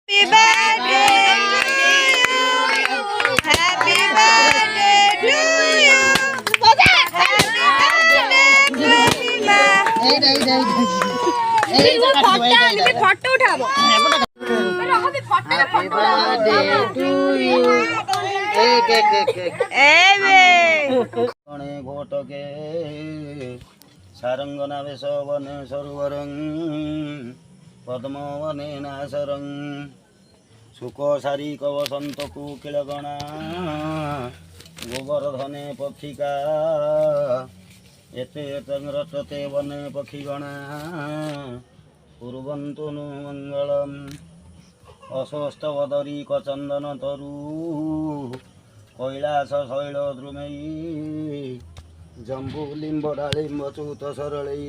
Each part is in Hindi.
Happy birthday to you. Happy birthday to you. फोटो उठाबो घोटके सारंगना वेश वने सरोवरं पद्मवने नासरं सुखसारी कवसंत कुकिलगणा गोवर्धने पथिका एते रटते वने पक्षिगणा कुर्वन्तु नु मङ्गलम् अस्वस्थवदरी कचन्दन तरु कैलास शैल द्रुमयी जम्बुलिम्बडालिम्बच्युत सरलै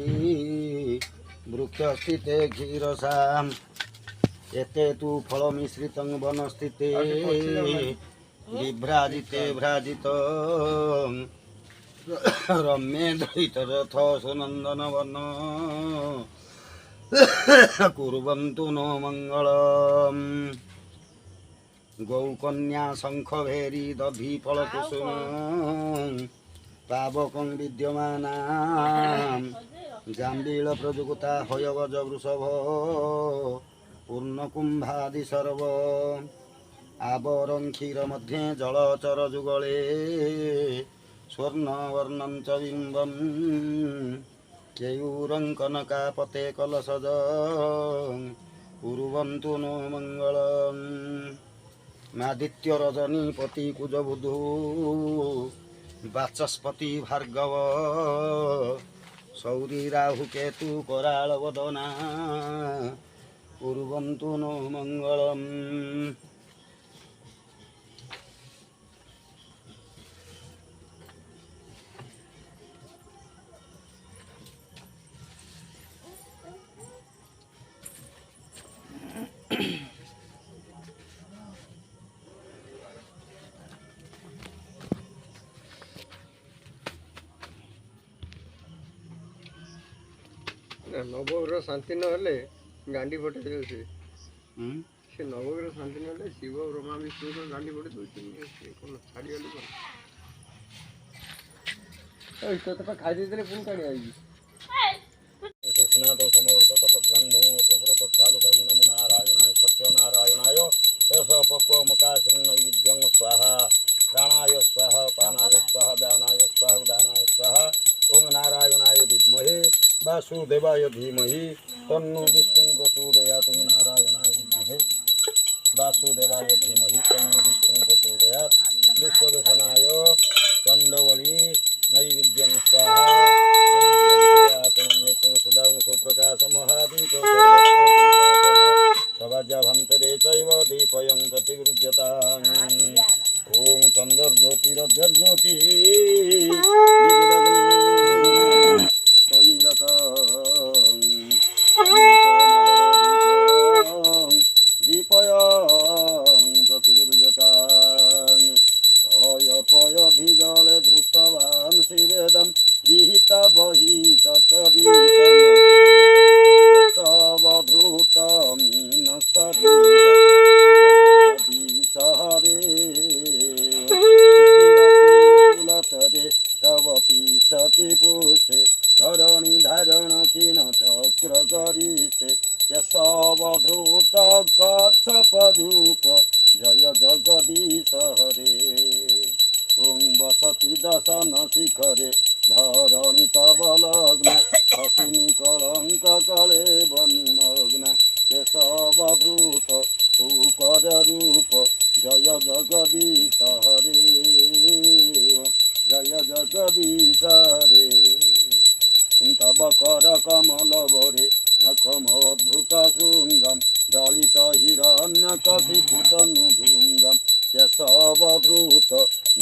वृक्षस्थिते क्षीरसाम् एते तु फलमिश्रितं वनस्थिते विभ्राजिते भ्राजित रम्ये दयितरथ सुनन्दनवन कुर्वन्तु नो मङ्गलम् गौकन्या शङ्खभेरी दधिफलकुसुम पावकं विद्यमानां जाम्बीलप्रजुगुता हयवज वृषभ पूर्णकुम्भादि सर्व आवरं क्षीरमध्ये जलचर जुगले स्वर्णवर्णं च बिम्बं केयूरं कनकापते कलशज कुर्वन्तु नो मङ्गलम् मादित्य रजनीपति कुजबुधु वाचस्पति भार्गव सौरी राहु केतु करालवदना कुर्वन्तु नो मङ्गलम् नवग्रह शांति न हेले गांडी फटे जाउछे से नवग्रह शांति न हेले शिव ब्रह्मा विष्णु गांडी फटे दउछे कोन छाडी गली कोन ए तो त खाइ देले पुन काडी आइबी स्नातो समवर्तत पद्भं भवतो प्रत थालुका गुणम नारायणाय सत्य नारायणाय एष पक्व मुकाश्रन नैवेद्यं स्वाहा प्राणाय स्वाहा पानाय स्वाहा व्यानाय स्वाहा उदानाय स्वाहा ओम नारायणाय विद्महे वासुदेवाय धीमहि तन्नो विष्णुं प्रचोदयात् ओम नारायणाय विद्महे वासुदेवाय धीमहि तन्नो विष्णुं प्रचोदयात् विश्वदर्शनाय चण्डवली नैवेद्यं स्वाहा सुदां सुप्रकाश महादीप सभाभन्तरे चैव दीपयं प्रतिगृह्यताम् ओम चन्द्रज्योतिरज्योति दीपयं प्रतिगृह्यताम् प्रलयपयधिजले धृतवान् शिवेदं विहित बहित सहरे तव तिष्ठति पुष्टे धरणि धारण किण चक्र गरिष्ठे केशवधृत कच्छपरूप जय जगदीश हरे ओं वसति दशन शिखरे धरणि तव लग्न हसिनी कलंक कले वनिमग्न केशवधृत सुकर रूप जय जगदीश हरे जय जगदीश हरे तव कर कमल भरे नखमद्भुत शृंगम दलित हिरण्यकशिपुतनुभृंगम केशवधृत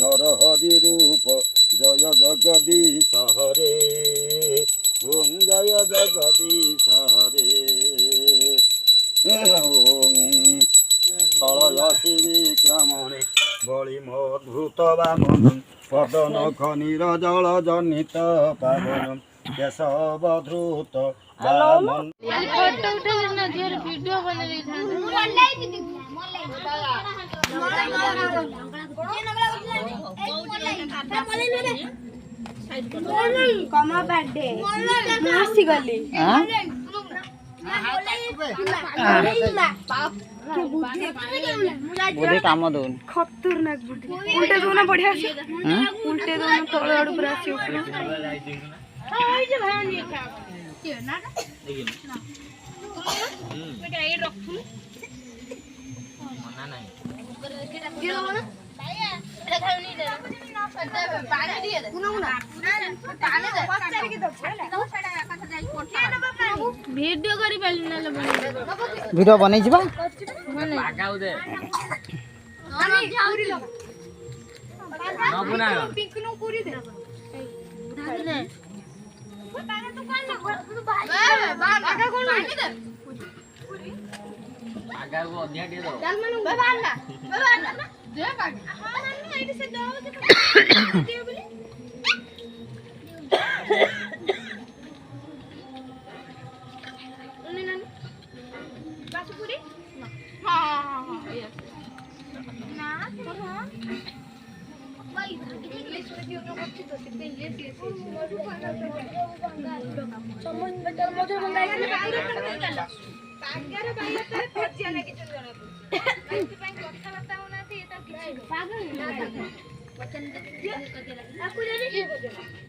नरहरि रूप जय जगदीश हरे ओं जय जगदीश हरे ओं फलयसि विक्रमणे बलिमद्भुत वामनं पदनख नीरजल जनित पावनं केशवधृत फोटो उठे ना ढेर वीडियो बने कमा बर्थडे मासी गली बुद्धि काम दौन खतरनाक बुद्धि उल्टे दो ना बढ़िया से उल्टे दो ना तले आड़ पूरा से ऊपर ओइ जे भाई नहीं खा के ना बेटा ये रखू मना नहीं ये लो ना भैया एटा खाओ नहीं दे पानी दिए दे गुना गुना पानी दे पचार के दो सेटा कथा जाई कोठा वीडियो करी पाली ना ले वीडियो बनै जिबा लागाउ दे पूरी लो न बुना पिकनु पूरी दे दे पानी तो कौन तू भाई आगा कौन पानी दे आगा को अधिया दे दो चल मनु बाबा ना दे पानी हां नानी आइडी से दो दे बोली उन्हें नानी बासु पूरी हां यस ना तो हां भाई इंग्लिश वीडियो में अच्छी तो सकते हैं ये समझ बेटा मुझे मंगाई के पागल भाई तो पहुंच जाने की जरूरत है ସେଥିପାଇଁ କଥାବାର୍ତ୍ତା ହଉନାହାନ୍ତି ଏ ତ କିଛି ପାଗल ନା वचन आपको